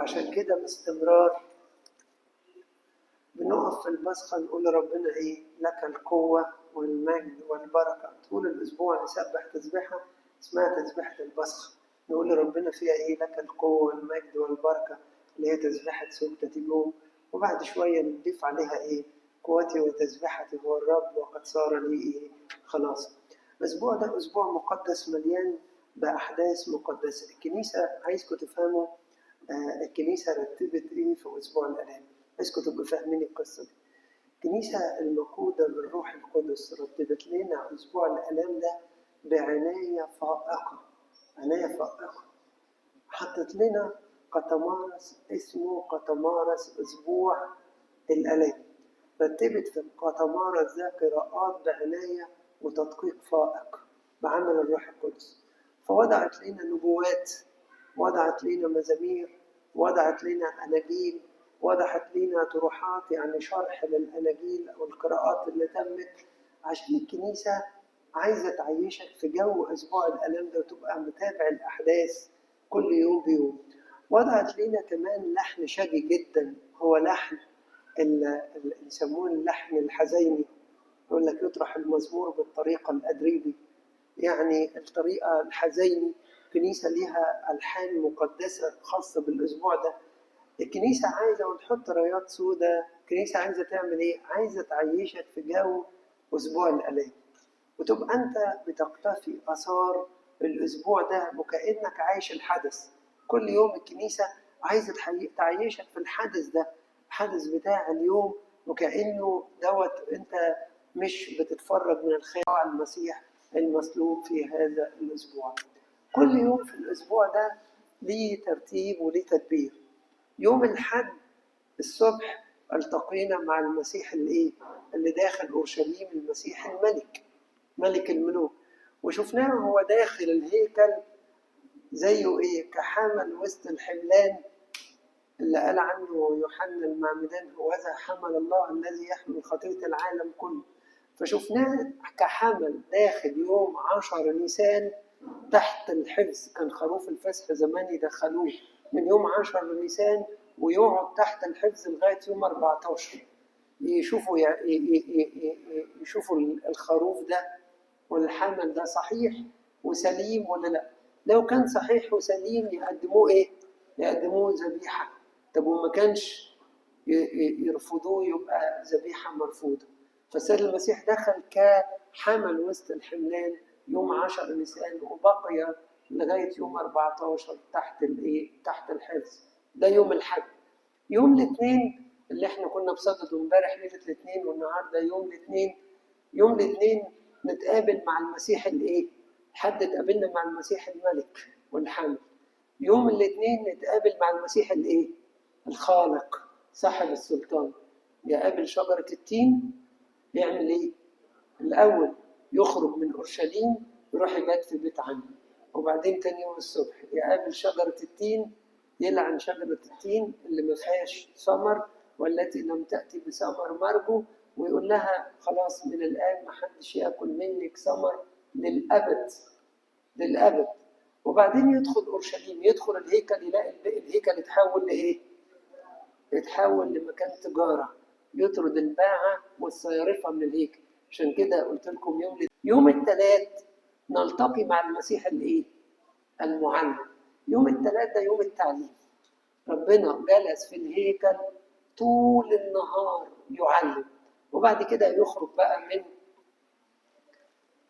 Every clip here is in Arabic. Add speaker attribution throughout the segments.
Speaker 1: وعشان كده باستمرار بنقف في البصخة نقول لربنا إيه؟ لك القوة والمجد والبركة. طول الأسبوع نسبح تسبيحة اسمها تسبيحة البصخة، نقول لربنا فيها إيه؟ لك القوة والمجد والبركة، اللي هي تسبيحة سكتة اليوم. وبعد شوية نضيف عليها إيه؟ قوتي وتسبيحتي هو الرب وقد صار لي إيه؟ خلاص. الأسبوع ده أسبوع مقدس مليان بأحداث مقدسة. الكنيسة عايزكم تفهموا الكنيسة رتبت إيه في أسبوع الآلام. عايزكم تبقوا فاهمين القصة دي. الكنيسة المقودة بالروح القدس رتبت لنا أسبوع الآلام ده بعناية فائقة، عناية فائقة. حطت لنا قطمارس اسمه قطمارس أسبوع الآلام. رتبت في القطمارس ده قراءات بعناية وتدقيق فائق بعمل الروح القدس. فوضعت لنا نبوات، وضعت لنا مزامير، وضعت لنا أناجيل، وضعت لنا طروحات يعني شرح للأناجيل أو القراءات اللي تمت، عشان الكنيسة عايزة تعيشك في جو أسبوع الآلام ده وتبقى متابع الأحداث كل يوم بيوم. وضعت لنا كمان لحن شجي جدا، هو لحن اللي يسموه اللحن الحزيني. يقول لك يطرح المزمور بالطريقة الأدريبي، يعني الطريقة الحزيني. الكنيسة ليها ألحان مقدسة خاصة بالأسبوع ده. الكنيسة عايزة وتحط رايات سوداء. الكنيسة عايزة تعمل إيه؟ عايزة تعيشك في جو أسبوع الآلام، وتبقى أنت بتقتفي آثار الأسبوع ده وكأنك عايش الحدث. كل يوم الكنيسة عايزة تعيشك في الحدث ده، الحدث بتاع اليوم، وكأنه أنت مش بتتفرج من الخيال على المسيح المصلوب في هذا الأسبوع. كل يوم في الأسبوع ده ليه ترتيب وليه تدبير. يوم الحد الصبح التقينا مع المسيح اللي داخل أورشليم، المسيح الملك، ملك الملوك، وشفناه هو داخل الهيكل زيه إيه؟ كحمل وسط الحملان اللي قال عنه يوحنا المعمدان هوذا حمل الله الذي يحمل خطية العالم كله. فشفناه كحمل داخل يوم 10 نيسان تحت الحفظ. كان خروف الفسح زمان يدخلوه من يوم 10 نيسان ويقعد تحت الحفظ لغاية يوم 14 يشوفوا الخروف ده والحمل ده صحيح وسليم ولا لا. لو كان صحيح وسليم يقدموه إيه؟ يقدموه ذبيحة. طب وما كانش يرفضوه يبقى ذبيحة مرفوضة. فسيد المسيح دخل كحمل وسط الحملان يوم 10 نيسان وبقي لغاية يوم 14 تحت الحفظ. ده يوم الحد. يوم الاثنين اللي احنا كنا بصدده امبارح ليلة الاثنين والنهارده يوم الاثنين نتقابل مع المسيح الحد اتقابلنا مع المسيح الملك والحمل. يوم الاثنين نتقابل مع المسيح الخالق صاحب السلطان. يقابل شجرة التين، يعمل ايه؟ الأول يخرج من أورشليم يروح يبات في بيت عمه، وبعدين تاني يوم الصبح يقابل شجرة التين، يلعن شجرة التين اللي ما فيهاش ثمر والتي لم تأتي بثمر مرجو، ويقول لها خلاص من الآن ما حدش يأكل منك ثمر للأبد للأبد. وبعدين يدخل أورشليم، يدخل الهيكل، يلاقي الهيكل يتحول لإيه؟ يتحول لمكان تجارة، يطرد الباعة والصيارفة من الهيكل. عشان كده قلت لكم يوم الثلاث نلتقي مع المسيح المعلم. يوم الثلاث ده يوم التعليم. ربنا جلس في الهيكل طول النهار يعلم، وبعد كده يخرج بقى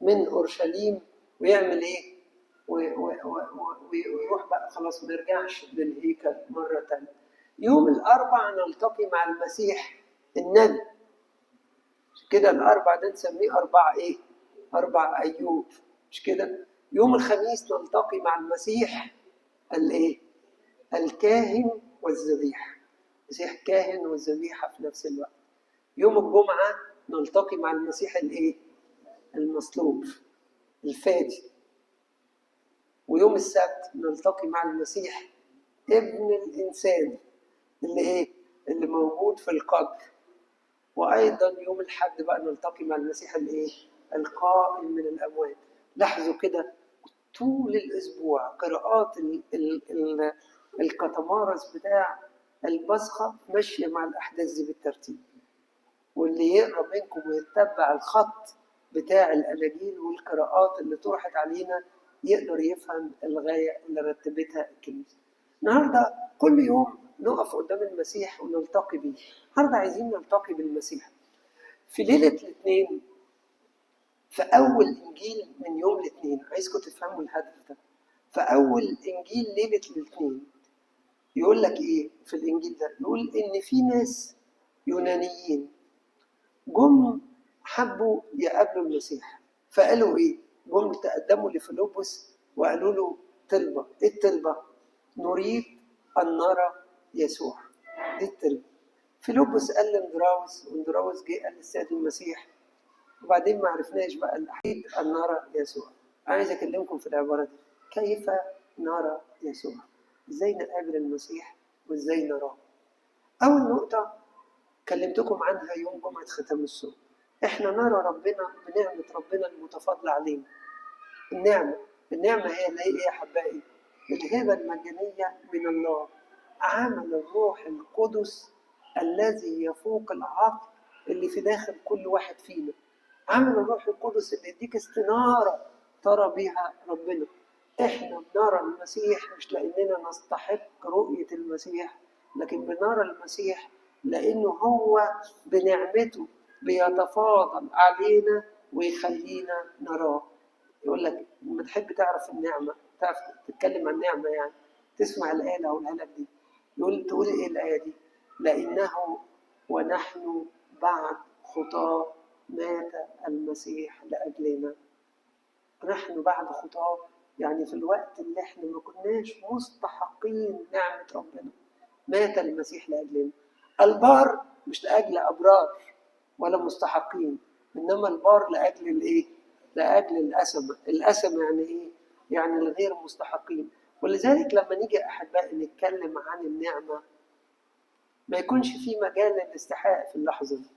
Speaker 1: من أورشليم ويعمل إيه؟ ويروح بقى خلاص ما يرجعش للهيكل مرة تانية. يوم الأربع نلتقي مع المسيح النبي. كده الأربع ده نسميه أربع أيوب، مش كده؟ يوم الخميس نلتقي مع المسيح الكاهن والذبيحة. المسيح كاهن والذبيحة في نفس الوقت. يوم الجمعة نلتقي مع المسيح المصلوب الفادي. ويوم السبت نلتقي مع المسيح ابن الإنسان اللي موجود في القبر. وأيضا يوم الحد بقى نلتقي مع المسيح القائم من الأموات. لاحظوا كده طول الأسبوع قراءات الكتمارس بتاع البصخة ماشية مع الأحداث دي بالترتيب. واللي يقرأ منكم ويتبع الخط بتاع الأناجيل والقراءات اللي طرحت علينا يقدر يفهم الغاية اللي رتبتها الكنيسة. النهاردة كل يوم نقف قدام المسيح ونلتقي بيه. النهاردة عايزين نلتقي بالمسيح. في ليلة الاثنين، في أول إنجيل من يوم الاثنين، عايزكم تفهموا الهدف ده. في أول إنجيل ليلة الاثنين يقول لك إيه في الإنجيل ده؟ يقول إن في ناس يونانيين جم حبوا يقابلوا المسيح، فقالوا إيه؟ جم تقدموا لفيلبس وقالوا له طلبة. إيه الطلبة؟ نريد أن نرى يسوع. دي الطلبة. فيلبس قال لاندراوس، واندراوس جه قال للسيد المسيح، وبعدين ما عرفناش بقى الأحيد أن نرى يسوع. عايز أكلمكم في العبارة دي. كيف نرى يسوع؟ إزاي نقابل المسيح وإزاي نراه؟ أول نقطة كلمتكم عنها يوم جمعة ختام الصوم. إحنا نرى ربنا بنعمة ربنا المتفضلة علينا. النعمة هي اللي هي إيه يا حبائي؟ الهبة المجانية من الله، عمل الروح القدس الذي يفوق العقل اللي في داخل كل واحد فينا. عمل الروح القدس اللي يديك استنارة ترى بيها ربنا. احنا بنرى المسيح مش لاننا نستحق رؤية المسيح، لكن بنرى المسيح لانه هو بنعمته بيتفاضل علينا ويخلينا نراه. يقول لك لما تحب تعرف النعمة، تعرف تتكلم عن النعمة، يعني تسمع الآية اللي هقولها لك دي. تقول ايه الآية دي؟ لأنه ونحن بعد خطاه مات المسيح لأجلنا. نحن بعد خطاه، يعني في الوقت اللي احنا ما كناش مستحقين نعمة ربنا مات المسيح لأجلنا. البار مش لأجل أبرار ولا مستحقين، إنما البار لأجل الإيه؟ لأجل الأسمة. الأسمة يعني إيه؟ يعني الغير مستحقين. ولذلك لما نيجي أحبائي نتكلم عن النعمة ما يكونش في مجال للاستحقاق في اللحظة دي.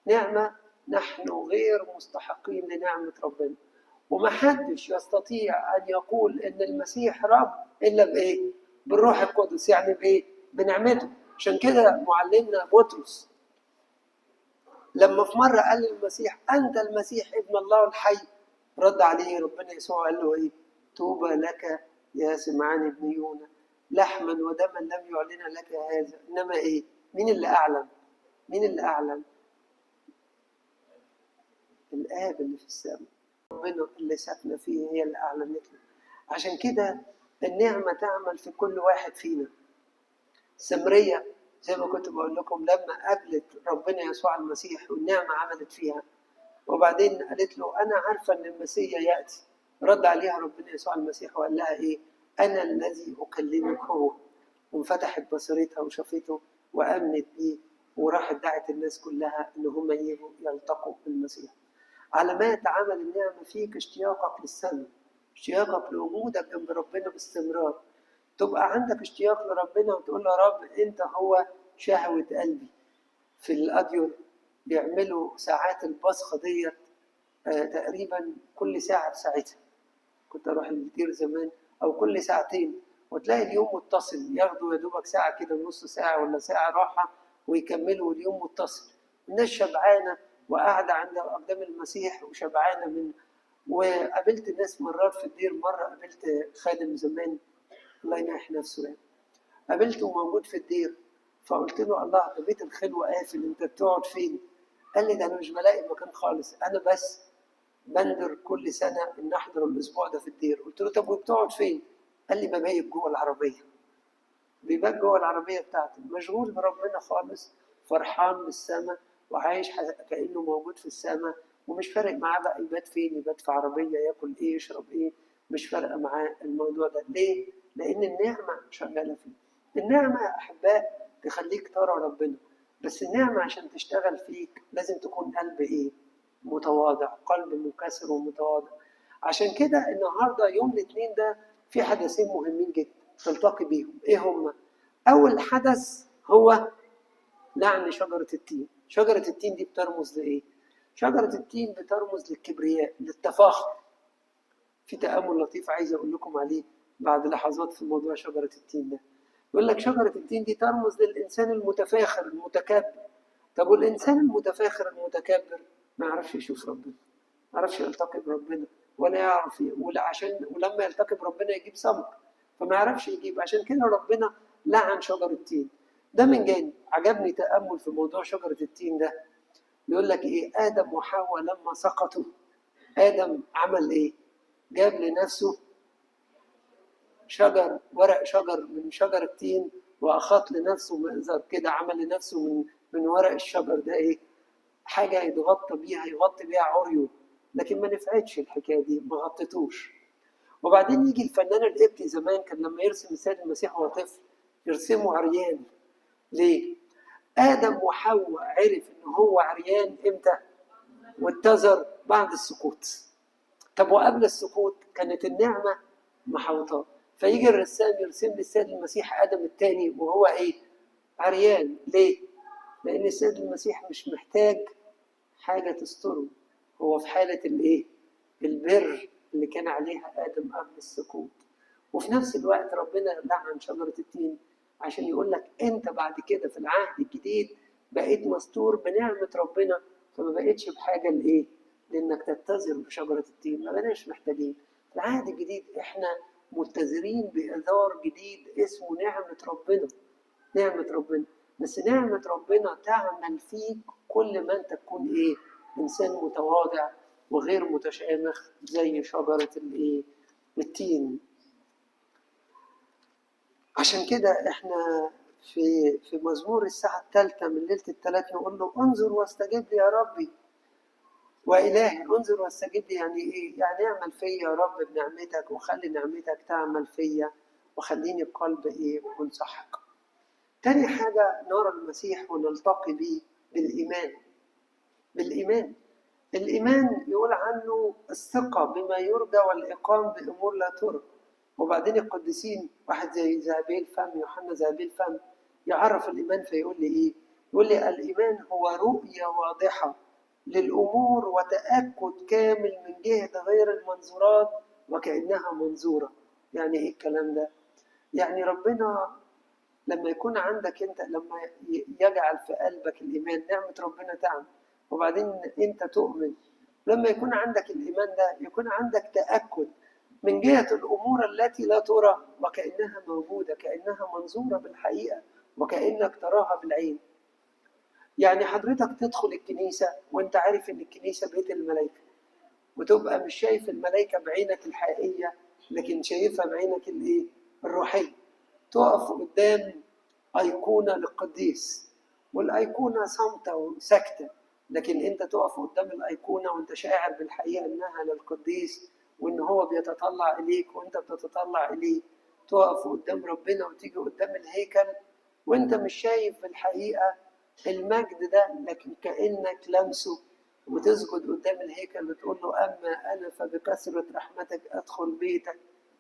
Speaker 1: نعمة، نحن غير مستحقين لنعمة ربنا، ومحدش يستطيع أن يقول إن المسيح رب إلا بإيه؟ بالروح القدس. يعني بإيه؟ بنعمته. عشان كده معلمنا بطرس لما في مرة قال للمسيح أنت المسيح ابن الله الحي، رد عليه ربنا يسوع قال له إيه؟ توبى لك يا سمعان ابن يونا، لحما ودما لم يعلن لك هذا، إنما إيه؟ مين اللي أعلن؟ مين اللي أعلن؟ الآب اللي في السماء. ربنا اللي ساكنة فيه هي اللي أعلنت له. عشان كده النعمة تعمل في كل واحد فينا. سمرية زي ما كنت بقول لكم لما قابلت ربنا يسوع المسيح والنعمة عملت فيها، وبعدين قالت له أنا عارفة إن المسيح يأتي. رد عليها ربنا يسوع المسيح وقال لها إيه؟ أنا الذي أكلمك هو. وانفتحت بصيرتها وشافته وآمنت بيه، وراحت دعت الناس كلها إن هم يجوا يلتقوا بالمسيح. علامات عمل النعمة فيك اشتياقك للسماء، اشتياقك لوجودك جنب ربنا باستمرار. تبقى عندك اشتياق لربنا وتقول له يا رب أنت هو شهوة قلبي. في الأديور بيعملوا ساعات البصخة ديت تقريبا كل ساعة بساعتها. كنت أروح الدير زمان، أو كل ساعتين، وتلاقي اليوم متصل. ياخدوا يا دوبك ساعة كده، نص ساعة ولا ساعة راحة، ويكملوا اليوم متصل. الناس شبعانة وقاعدة عند قدام المسيح وشبعانة منه. وقابلت الناس مرات في الدير. مرة قابلت خادم زمان الله ينح نفسه يعني، قابلته موجود في الدير، فقلت له الله ده بيت الخلوة قافل، انت بتقعد فين؟ قال لي ده انا مش بلاقي مكان خالص، انا بس بندر كل سنة ان احضر الاسبوع ده في الدير. قلت له طب وبتقعد فين؟ قال لي ببيت جوه العربية. بيبات جوه العربية بتاعته، مشغول بربنا خالص، فرحان بالسماء وعايش كأنه موجود في السماء، ومش فارق معاه بقى يبات فين، يبات في عربية، ياكل ايه، يشرب ايه، مش فارقة معاه الموضوع ده. ليه؟ لأن النعمة شغالة فيه. النعمة يا أحباء تخليك ترى ربنا، بس النعمة عشان تشتغل فيك لازم تكون قلب ايه؟ متواضع، قلب منكسر ومتواضع. عشان كده النهارده يوم الاثنين ده في حدثين مهمين جدا تلتقي بيهم. ايه هما؟ اول حدث هو لعن شجرة التين. شجرة التين دي بترمز لايه؟ شجرة التين بترمز للكبرياء، للتفاخر. في تأمل لطيف عايز اقول لكم عليه بعد لحظات في موضوع شجرة التين ده. يقول لك شجرة التين دي ترمز للإنسان المتفاخر المتكبر. طب والإنسان المتفاخر المتكبر ما يعرفش يشوف ربنا، ما يعرفش يلتقي بربنا، ولا يعرف ولما يلتقي بربنا يجيب ثمر، فما يعرفش يجيب. عشان كده ربنا لعن شجر التين. ده من جانب. عجبني تأمل في موضوع شجرة التين ده. يقول لك إيه؟ آدم وحواء لما سقطوا، آدم عمل إيه؟ جاب لنفسه ورق شجر من شجر التين، وأخاط لنفسه مئزر كده، عمل لنفسه من ورق الشجر ده إيه؟ حاجة يتغطى بيها، يغطي بيها عريه. لكن ما نفعتش الحكاية دي، ما غطتوش. وبعدين يجي الفنان القبطي زمان كان لما يرسم السيد المسيح وهو طفل يرسمه عريان. ليه؟ آدم وحواء عرف إن هو عريان إمتى؟ واتزر بعد السقوط. طب وقبل السقوط كانت النعمة محوطاه. فيجي الرسام يرسم لي السيد المسيح آدم الثاني وهو إيه؟ عريان. ليه؟ لأن السيد المسيح مش محتاج حاجة تستره، هو في حالة الإيه؟ البر اللي كان عليها آدم قبل السقوط. وفي نفس الوقت ربنا لعن شجرة التين عشان يقول لك أنت بعد كده في العهد الجديد بقيت مستور بنعمة ربنا، فما بقيتش بحاجة لإيه؟ لأنك تتزر بشجرة التين. ما بقناش محتاجين. في العهد الجديد إحنا متزرين بإزار جديد اسمه نعمة ربنا. نعمة ربنا. بس نعمة ربنا تعمل فيك كل ما أنت تكون إيه؟ إنسان متواضع وغير متشامخ زي شجرة الإيه؟ التين. عشان كده إحنا في مزمور الساعة الثالثة من ليلة الثلاث نقول له انظر واستجب لي يا ربي وإلهي. انظر واستجب لي يعني إيه؟ يعني اعمل فيا يا رب بنعمتك، وخلي نعمتك تعمل فيا، وخليني بقلب إيه؟ منسحق. تاني حاجة نرى المسيح ونلتقي به بالإيمان. بالإيمان. الإيمان يقول عنه الثقة بما يرجى والإقام بأمور لا ترى. وبعدين القديسين واحد زي ذهبي الفم، يوحنا ذهبي الفم، يعرف الإيمان فيقول لي إيه؟ يقول لي الإيمان هو رؤية واضحة للأمور وتأكد كامل من جهة غير المنظورات وكأنها منظورة. يعني إيه الكلام ده؟ يعني ربنا لما يكون عندك انت، لما يجعل في قلبك الايمان، نعمه ربنا تعمل، وبعدين انت تؤمن. لما يكون عندك الايمان ده يكون عندك تاكد من جهه الامور التي لا ترى وكانها موجوده، كانها منظوره بالحقيقه، وكانك تراها بالعين. يعني حضرتك تدخل الكنيسه وانت عارف ان الكنيسه بيت الملائكه، وتبقى مش شايف الملائكه بعينك الحقيقيه، لكن شايفها بعينك الايه؟ الروحيه. تقف قدام أيقونة للقديس، والأيقونة صامتة وساكتة، لكن أنت تقف قدام الأيقونة وأنت شاعر بالحقيقة إنها للقديس، وإن هو بيتطلع إليك وأنت بتتطلع إليه. تقف قدام ربنا وتيجي قدام الهيكل وأنت مش شايف بالحقيقة المجد ده، لكن كأنك لمسه، وتسجد قدام الهيكل وتقول له أما أنا فبكثرة رحمتك أدخل بيتك،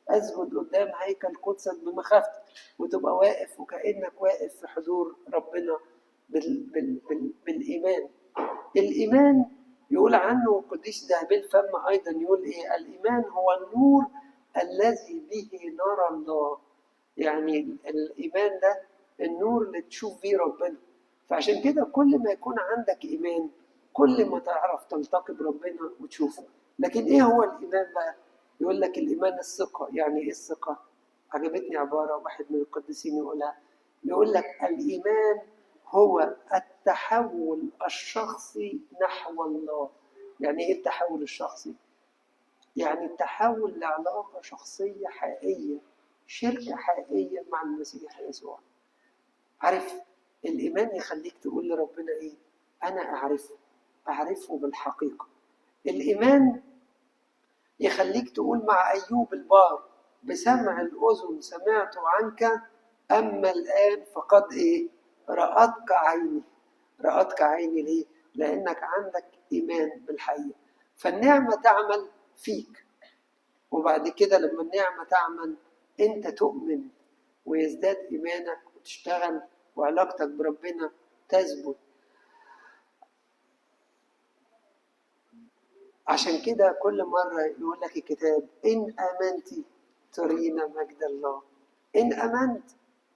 Speaker 1: أسجد قدام هيكل قدسك بمخافتك، وتبقى واقف وكأنك واقف في حضور ربنا بالإيمان. الإيمان يقول عنه القديس ذهبي الفم أيضا، يقول إيه؟ الإيمان هو النور الذي به نرى الله. يعني الإيمان ده النور اللي تشوف فيه ربنا. فعشان كده كل ما يكون عندك إيمان كل ما تعرف تلتقي بربنا وتشوفه. لكن إيه هو الإيمان بقى؟ يقول لك الإيمان الثقة. يعني إيه الثقة؟ عجبتني عبارة واحد من القديسين يقولها، يقول لك الإيمان هو التحول الشخصي نحو الله. يعني إيه التحول الشخصي؟ يعني التحول لعلاقة شخصية حقيقية، شركة حقيقية مع المسيح يسوع. عارف الإيمان يخليك تقول لربنا إيه؟ أنا أعرفه بالحقيقة. الإيمان يخليك تقول مع أيوب البار بسمع الأذن سمعت عنك، أما الآن فقد إيه؟ رأتك عيني. رأتك عيني ليه؟ لأنك عندك إيمان بالحقيقة. فالنعمة تعمل فيك، وبعد كده لما النعمة تعمل أنت تؤمن ويزداد إيمانك وتشتغل وعلاقتك بربنا تثبت. عشان كده كل مرة يقول لك الكتاب إن آمنت ترين مجد الله. إن آمنت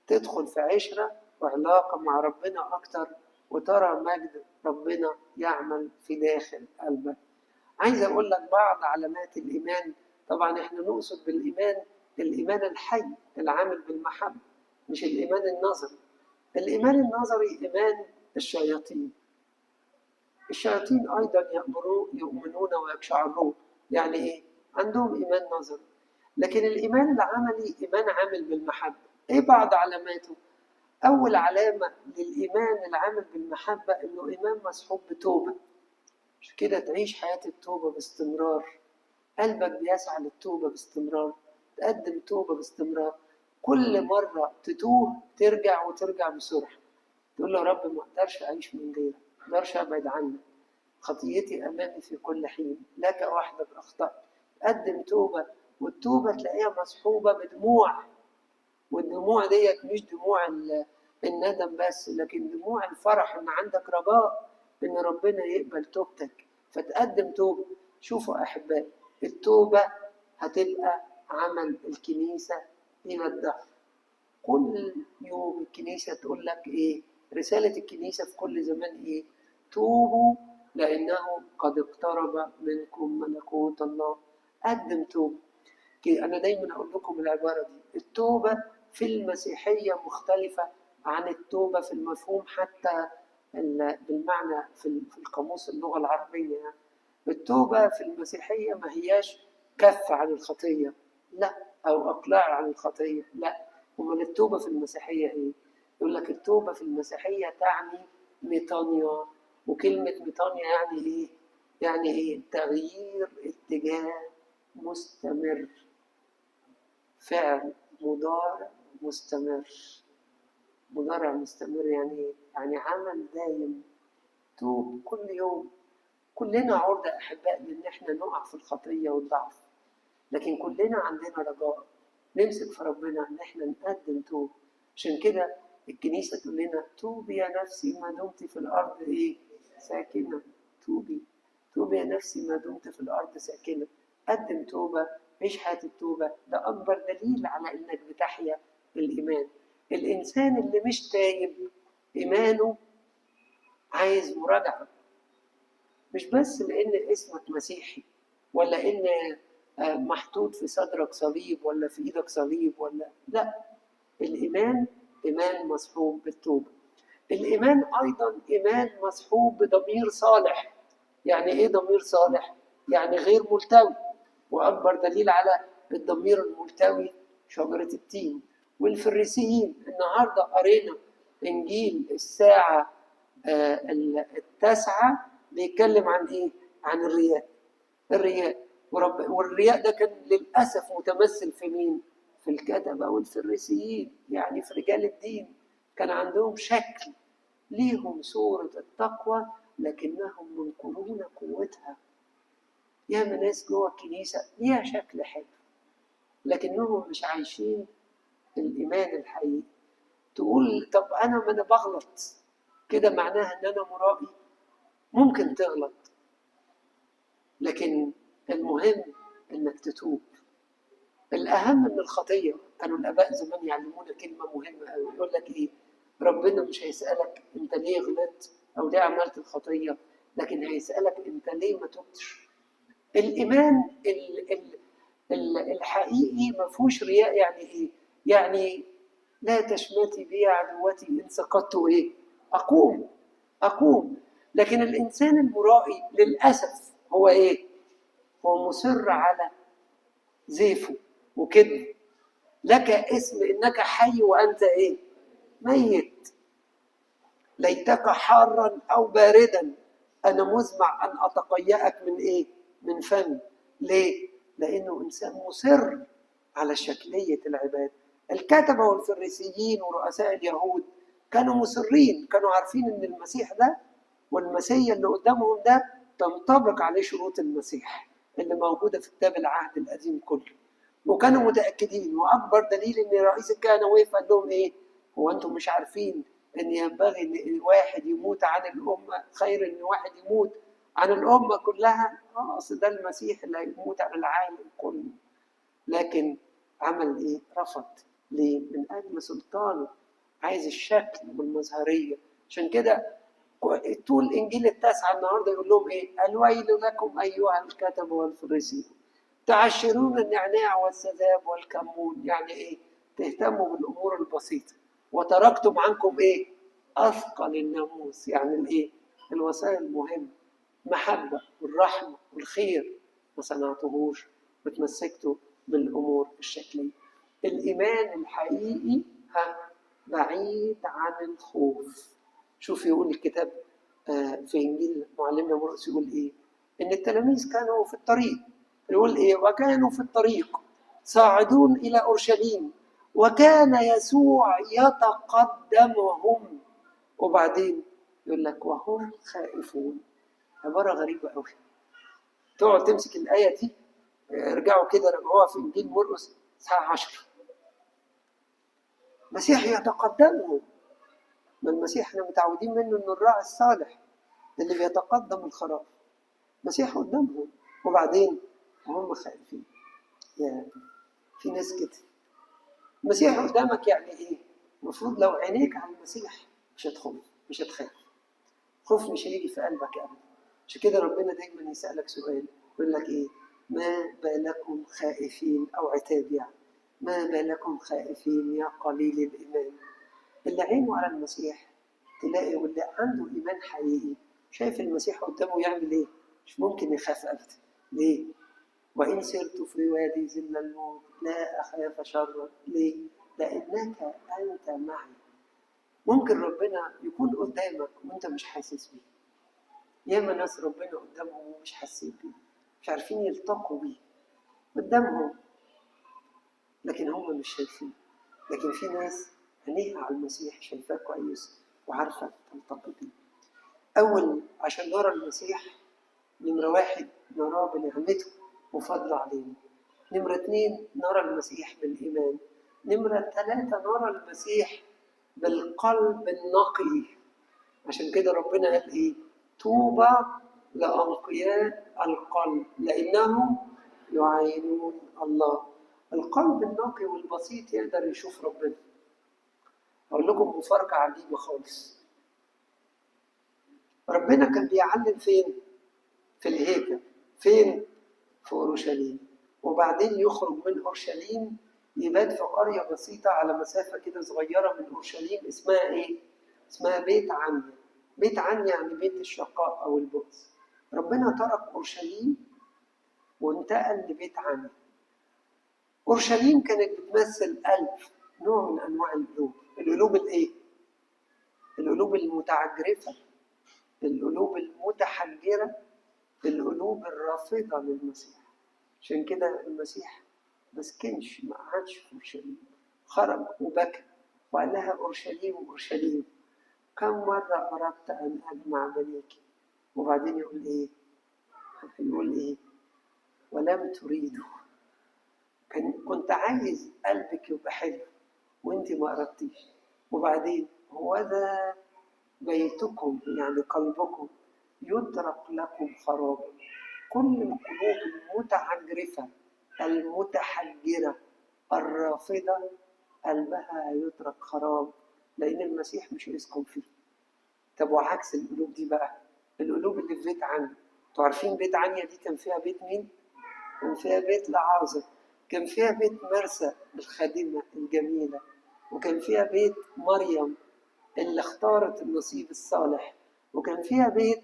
Speaker 1: تدخل في عشرة وعلاقة مع ربنا أكتر، وترى مجد ربنا يعمل في داخل قلبك. عايز أقول لك بعض علامات الإيمان. طبعا إحنا نقصد بالإيمان الإيمان الحي العامل بالمحبة، مش الإيمان النظري. الإيمان النظري إيمان الشياطين. الشياطين أيضا يؤمنون ويقشعرون. يعني إيه؟ عندهم إيمان نظري. لكن الإيمان العملي إيمان عامل بالمحبة. إيه بعض علاماته؟ أول علامة للإيمان العامل بالمحبة إنه إيمان مصحوب بتوبة. مش كده تعيش حياة التوبة باستمرار، قلبك بيسعى للتوبة باستمرار، تقدم توبة باستمرار. كل مرة تتوه ترجع وترجع بسرعة، تقول له يا رب ما أقدرش أعيش من غيرك، ما أقدرش أبعد عنك، خطيتي أمامي في كل حين، لك وحدك أخطأت. تقدم توبة، والتوبة تلاقيها مصحوبة بدموع، والدموع ديت مش دموع الندم بس، لكن دموع الفرح ان عندك رجاء ان ربنا يقبل توبتك، فتقدم توبة. شوفوا أحبائي، التوبة هتبقى عمل الكنيسة إلى الدهر. كل يوم الكنيسة تقول لك إيه؟ رسالة الكنيسة في كل زمان إيه؟ توبوا لأنه قد اقترب منكم ملكوت الله. قدم توبة. أنا دايما أقول لكم العبارة دي، التوبة في المسيحية مختلفة عن التوبة في المفهوم حتى بالمعنى في القاموس اللغة العربية. يعني التوبة في المسيحية ما هياش كف عن الخطية، لا، أو إقلاع عن الخطية، لا. أمال التوبة في المسيحية إيه؟ يقول لك التوبة في المسيحية تعني ميطانيا. وكلمة ميطانيا يعني إيه؟ يعني إيه؟ تغيير اتجاه مستمر، فعل مضارع مستمر. مضارع مستمر يعني إيه؟ يعني عمل دايم. توب كل يوم. كلنا عرضة أحباء لأن إحنا نقع في الخطية والضعف، لكن كلنا عندنا رجاء نمسك في ربنا إن إحنا نقدم توب. عشان كده الكنيسة تقول لنا توبي يا نفسي ما دمت في الأرض إيه؟ ساكنة. توبي، توبي يا نفسي ما دمت في الأرض ساكنة. قدم توبة، عيش حياة التوبة. ده أكبر دليل على إنك بتحيا الإيمان. الإنسان اللي مش تايب إيمانه عايز مراجعة، مش بس لأن اسمك مسيحي، ولا إن محطوط في صدرك صليب ولا في إيدك صليب، ولا لا. الإيمان إيمان مصحوب بالتوبة. الإيمان أيضا إيمان مصحوب بضمير صالح. يعني إيه ضمير صالح؟ يعني غير ملتوي. وأكبر دليل على الضمير الملتوي شجرة التين. والفريسيين النهاردة قرينا إنجيل الساعة 9 بيتكلم عن إيه؟ عن الرياء. الرياء والرياء ده كان للأسف متمثل في مين؟ في الكتبة والفريسيين، يعني في رجال الدين. كان عندهم شكل، ليهم صورة التقوى لكنهم منكرون قوتها. ياما ناس جوه الكنيسة ليها شكل حلو لكنهم مش عايشين الإيمان الحقيقي. تقول طب ما أنا بغلط، كده معناها إن أنا مرائي؟ ممكن تغلط، لكن المهم إنك تتوب. الأهم من الخطية. كانوا الآباء زمان يعلمونا كلمة مهمة أوي، يقول لك إيه؟ ربنا مش هيسألك أنت ليه غلطت أو ليه عملت الخطية، لكن هيسألك أنت ليه ما تبتش. الإيمان الحقيقي ما فيهوش رياء. يعني إيه؟ يعني لا تشمتي بي عدوتي إن سقطت إيه؟ أقوم. لكن الإنسان المرائي للأسف هو إيه؟ هو مصر على زيفه وكذب. لك اسم إنك حي وأنت إيه؟ ميت. ليتك حارا أو باردا أنا مزمع أن أتقيأك من إيه؟ من فمي. ليه؟ لأنه إنسان مصر على شكلية العبادة. الكتبة والفريسيين ورؤساء اليهود كانوا مصرين، كانوا عارفين إن المسيح ده والمسيح اللي قدامهم ده تنطبق عليه شروط المسيح اللي موجودة في كتاب العهد القديم كله، وكانوا متأكدين. وأكبر دليل إن رئيس الكهنة وقف قال لهم إيه؟ هو أنتم مش عارفين إن ينبغي إن الواحد يموت عن الأمة خير إن واحد يموت عن الأمة كلها؟ أصل ده المسيح اللي هيموت عن العالم كله. لكن عمل إيه؟ رفض. ليه؟ من أجل سلطانه، عايز الشكل والمظهرية. عشان كده طول إنجيل التاسعة النهارده يقول لهم إيه؟ الويل لكم أيها الكتبة والفريسيون تعشرون النعناع والسذاب والكمون. يعني إيه؟ تهتموا بالأمور البسيطة وتركتم عنكم إيه؟ أثقل الناموس. يعني الإيه؟ الوسائل المهمة، محبة والرحمة والخير ما صنعتهوش، وتمسكتوا بالأمور الشكلية. الإيمان الحقيقي بعيد عن الخوف. شوف يقول الكتاب في إنجيل معلمنا مرقس يقول إيه؟ إن التلاميذ كانوا في الطريق، يقول إيه؟ وكانوا في الطريق صاعدون إلى أورشليم وكان يسوع يتقدمهم. وبعدين يقول لك وهم خائفون. عبارة غريبة قوي. تقعد تمسك الآية دي، ارجعوا كده راجعوها في إنجيل مرقس الساعة 10. المسيح يتقدمهم. ما المسيح احنا متعودين منه انه الراعي الصالح اللي بيتقدم الخراف. المسيح قدامهم وبعدين هم خايفين. يعني في ناس كده. المسيح قدامك يعني ايه؟ المفروض لو عينيك على المسيح مش هتخوف، مش هتخاف. خوف مش هيجي في قلبك ابدا. عشان كده ربنا دايما يسألك سؤال، يقول لك ايه؟ ما بالكم خائفين، او عتاب يعني. ما بالكم خائفين يا قليل الايمان. اللي عينه على المسيح تلاقي، واللي عنده ايمان حقيقي شايف المسيح قدامه يعمل ايه؟ مش ممكن يخاف ابدا. ليه؟ وان سرت في وادي ظل الموت لا اخاف شرا. ليه؟ لانك انت معي. ممكن ربنا يكون قدامك وانت مش حاسس بيه. ياما ناس ربنا قدامهم ومش حاسين بيه، مش عارفين يلتقوا بيه قدامهم، لكن هم مش شايفين. لكن في ناس عينيها على المسيح شايفاه كويس وعارفه تلتقي بيه. اول عشان نرى المسيح، نمره واحد نراه بنعمته وفضله علينا. نمره اتنين نرى المسيح بالايمان. نمره ثلاثه نرى المسيح بالقلب النقي. عشان كده ربنا قال ايه؟ طوبى لأنقياء القلب لأنهم يعاينون الله. القلب النقي والبسيط يقدر يشوف ربنا. أقول لكم مفارقة عجيبة خالص. ربنا كان بيعلم فين؟ في الهيكل. فين؟ في أورشليم. وبعدين يخرج من أورشليم يبات في قرية بسيطة على مسافة كده صغيرة من أورشليم اسمها إيه؟ اسمها بيت عنيا. بيت عنيا يعني بيت الشقاء أو البؤس. ربنا ترك أورشليم وانتقل لبيت عنيا. أورشليم كانت بتمثل نوع من أنواع القلوب. القلوب الإيه؟ القلوب المتعجرفة، القلوب المتحجرة، القلوب الرافضة للمسيح. عشان كده المسيح ما سكنش، ما قعدش في أورشليم، خرج وبكى وقال لها أورشليم أورشليم كم مرة أردت أن أجمع بنيك. وبعدين يقول إيه؟ يقول إيه؟ ولم تريدوا. كنت عايز قلبك يبقى حلو وانت ما أردتيش. وبعدين هو ذا بيتكم يعني قلبكم يترك لكم خراب. كل القلوب المتعجرفة المتحجرة الرافضة قلبها يترك خراب لأن المسيح مش هيسكن فيه. طب وعكس القلوب دي بقى، القلوب اللي في بيت عنيا. انتوا عارفين بيت عنيا دي كان فيها بيت مين؟ كان فيها بيت لعازر، كان فيها بيت مرسى الخادمة الجميلة، وكان فيها بيت مريم اللي اختارت النصيب الصالح، وكان فيها بيت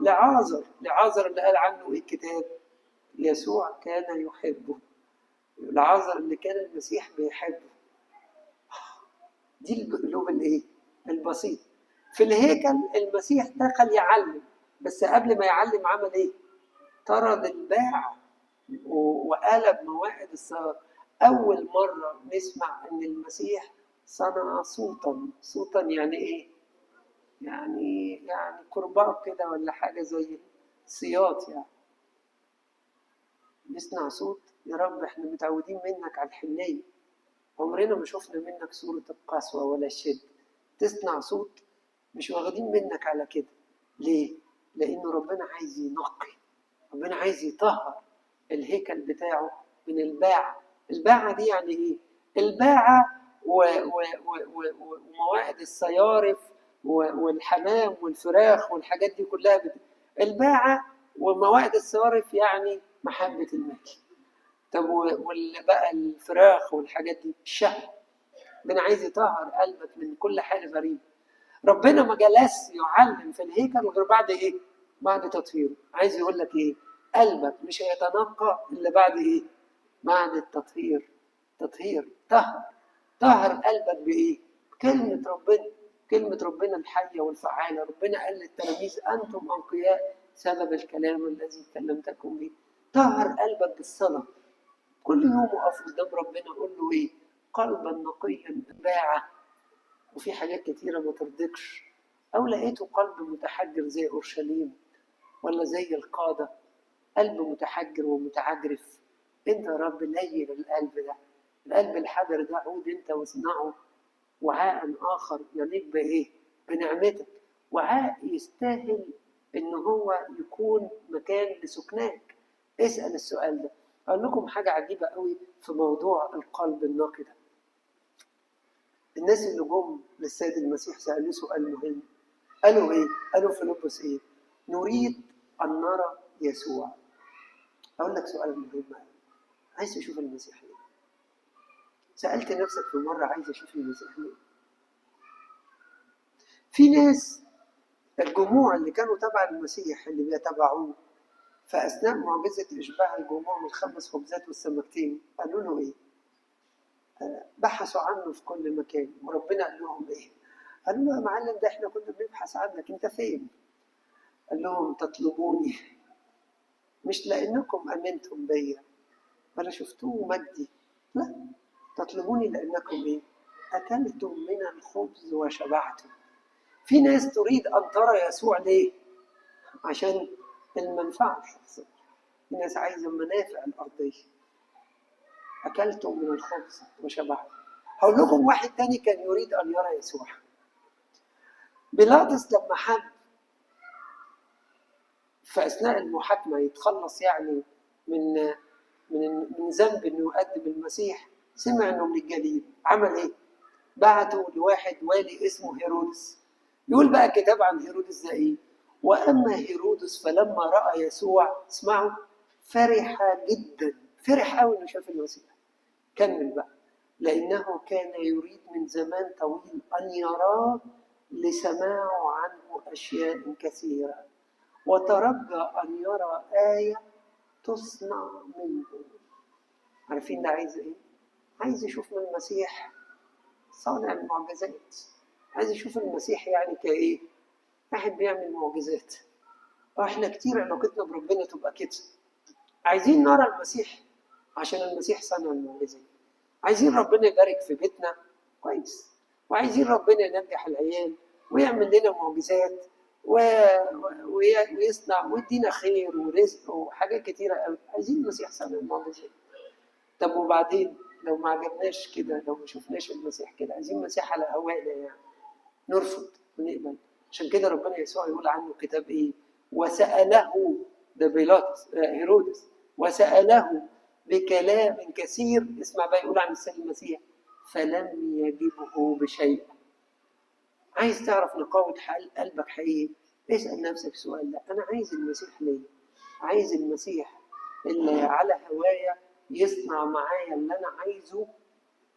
Speaker 1: لعازر اللي قال عنه ايه الكتاب؟ يسوع كان يحبه. لعازر اللي كان المسيح بيحبه. دي القلوب الايه؟ البسيطه. في الهيكل المسيح دخل يعلم، بس قبل ما يعلم عمل ايه؟ طرد الباع وقلب موائد الصلاه. اول مره نسمع ان المسيح صنع صوتا يعني ايه؟ يعني كرباج كده ولا حاجه زي صياط يعني. نسمع صوت. يا رب احنا متعودين منك على الحنيه، عمرنا ما شفنا منك صورة القسوة ولا الشد. تصنع صوت، مش واخدين منك على كده. ليه؟ لأنه ربنا عايز ينقي، ربنا عايز يطهر الهيكل بتاعه من الباعة. الباعة دي يعني إيه؟ الباعة ومواعيد الصيارف والحمام والفراخ والحاجات دي كلها الباعة ومواعيد الصيارف يعني محبة المال. طب بقى الفراخ والحاجات دي الشهوة. ربنا عايز يطهر قلبك من كل حاجة غريبة. ربنا ما جلس يعلم في الهيكل غير بعد ايه؟ بعد تطهيره. عايز يقول لك ايه؟ قلبك مش هيتنقى الا بعد ايه؟ بعد التطهير. تطهير طهر قلبك بايه؟ كلمة ربنا. كلمة ربنا الحية والفعالة. ربنا قال للتلاميذ أنتم أنقياء سبب الكلام الذي كلمتكم به. طهر قلبك بالصلاة. كل يوم اقف قدام ربنا اقول له ايه؟ قلبا نقيا باعة. وفي حاجات كتيرة ما ترضيكش. أو لقيته قلب متحجر زي أورشليم ولا زي القادة، قلب متحجر ومتعجرف، أنت يا رب لين القلب ده. القلب الحجر ده عود أنت واصنعه وعاء آخر يليق بإيه؟ بنعمتك. وعاء يستاهل إن هو يكون مكان لسكناك. اسأل السؤال ده. أقول لكم حاجة عجيبة قوي في موضوع القلب النقي ده. الناس اللي جم للسيد المسيح سألوه سؤال مهم. قالوا ايه؟ قالوا فيلبس ايه؟ نريد ان نرى يسوع. اقول لك سؤال مهم. عايز تشوف المسيح ليه؟ سألت نفسك في مرة عايز اشوف المسيح ليه؟ في ناس الجموع اللي كانوا تبع المسيح اللي بيتبعوه فأثناء معجزة إشباع الجموع من 5 خبزات والسمكتين قالوا له ايه؟ بحثوا عنه في كل مكان. وربنا قال لهم ايه؟ قالوا له يا معلم ده احنا كنا بنبحث عنك، انت فين؟ قال لهم تطلبوني مش لأنكم أمنتم بيا ولا شفتوه مجدي، لا، تطلبوني لأنكم إيه؟ أكلتم من الخبز وشبعتم. في ناس تريد أن ترى يسوع ليه؟ عشان المنفعة الشخصية. في ناس عايزة المنافع الأرضية. أكلتم من الخبز وشبعتم. هقول لكم واحد تاني كان يريد أن يرى يسوع. بيلاطس لما حب في أثناء المحاكمة يتخلص يعني من ذنب انه يقدم المسيح، سمع انه من الجليل. عمل ايه؟ بعته لواحد والي اسمه هيرودس. يقول بقى الكتاب عن هيرودس ده ايه؟ واما هيرودس فلما راى يسوع، اسمعوا، فرح جدا. فرح قوي انه شاف المسيح. كمل بقى. لانه كان يريد من زمان طويل ان يراه لسماعه عنه اشياء كثيره، وترجى ان يرى ايه تصنع منه. عارفين ده عايز ايه؟ عايز يشوف من المسيح صانع المعجزات. عايز يشوف المسيح يعني كايه؟ واحد بيعمل معجزات. واحنا كتير علاقتنا بربنا تبقى كده. عايزين نرى المسيح عشان المسيح صانع المعجزات. عايزين ربنا يبارك في بيتنا كويس، وعايزين ربنا ينجح العيال ويعمل لنا معجزات ويصنع ويدينا خير ورزق وحاجات كتيره قوي. عايزين المسيح صانع المعجزات. طب وبعدين لو ما عجبناش كده، لو ما شفناش المسيح كده، عايزين مسيح على هوانا يعني، نرفض ونقبل. عشان كده ربنا يسوع يقول عنه كتاب ايه؟ وسأله، ده بيلاطس هيرودس، وسأله بكلام كثير. اسمع بقى يقول عن السيد المسيح فلم يجبه بشيء. عايز تعرف نقاوة قلبك حقيقي؟ اسأل نفسك السؤال ده. أنا عايز المسيح ليه؟ عايز المسيح اللي على هوايا يصنع معايا اللي أنا عايزه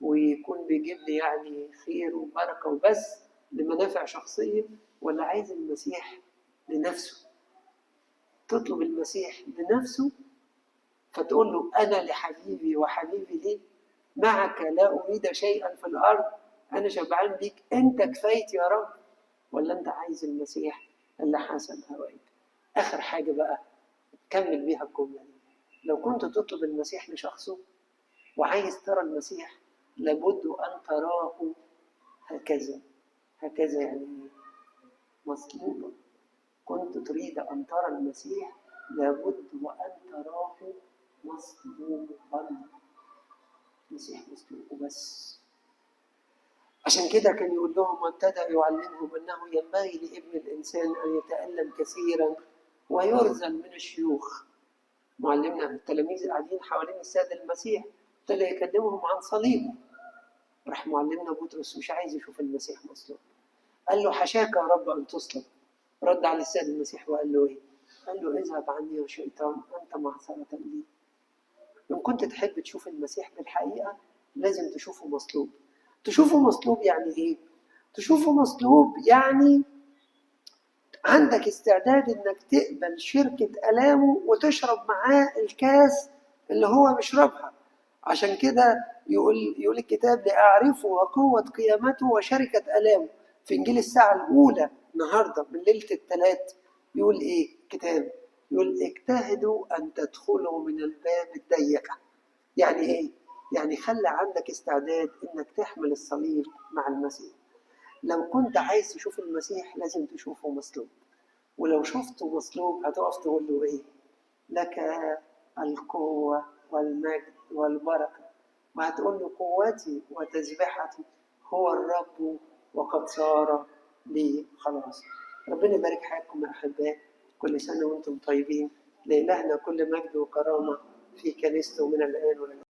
Speaker 1: ويكون بيجيب لي يعني خير وبركة وبس لمنافع شخصية، ولا عايز المسيح لنفسه؟ تطلب المسيح لنفسه فتقول له أنا لحبيبي وحبيبي لي، معك لا أريد شيئا في الأرض، أنا شبعان بيك، أنت كفايتي يا رب. ولا أنت عايز المسيح اللي حسب هواك؟ آخر حاجة بقى كمل بيها الجملة دي. لو كنت تطلب المسيح لشخصه وعايز ترى المسيح، لابد أن تراه هكذا. هكذا يعني مصلوبا. كنت تريد أن ترى المسيح لابد وأن تراه مصلوبا. المسيح مصلوب وبس. عشان كده كان يقول لهم وابتدأ يعلمهم أنه ينبغي لابن الإنسان أن يتألم كثيرا ويرذل من الشيوخ. معلمنا التلاميذ قاعدين حوالين السيد المسيح، ابتدى يكلمهم عن صليبه. راح معلمنا بطرس مش عايز يشوف المسيح مصلوب. قال له حشاك يا رب أن تصلب. رد على السيد المسيح وقال له إيه؟ قال له اذهب عني يا شيطان أنت معصرة لي. إن كنت تحب تشوف المسيح بالحقيقة لازم تشوفه مصلوب. تشوفه مصلوب يعني إيه؟ تشوفه مصلوب يعني عندك استعداد إنك تقبل شركة آلامه وتشرب معاه الكاس اللي هو بيشربها. عشان كده يقول الكتاب لأعرفه وقوة قيامته وشركة آلامه. في إنجيل الساعة الأولى النهاردة من ليلة الثلاث يقول إيه الكتاب؟ يقول اجتهدوا أن تدخلوا من الباب الضيق. يعني إيه؟ يعني خلي عندك استعداد إنك تحمل الصليب مع المسيح. لو كنت عايز تشوف المسيح لازم تشوفه مصلوب. ولو شفته مصلوب هتقف تقول له إيه؟ لك القوة والمجد والبركة. وهتقول له قوتي وتسبحتي هو الرب وقد صار لي خلاص. ربنا يبارك حياتكم يا أحباء. كل سنة وأنتم طيبين. لإلهنا كل مجد وكرامة في كنيسته من الآن والآن.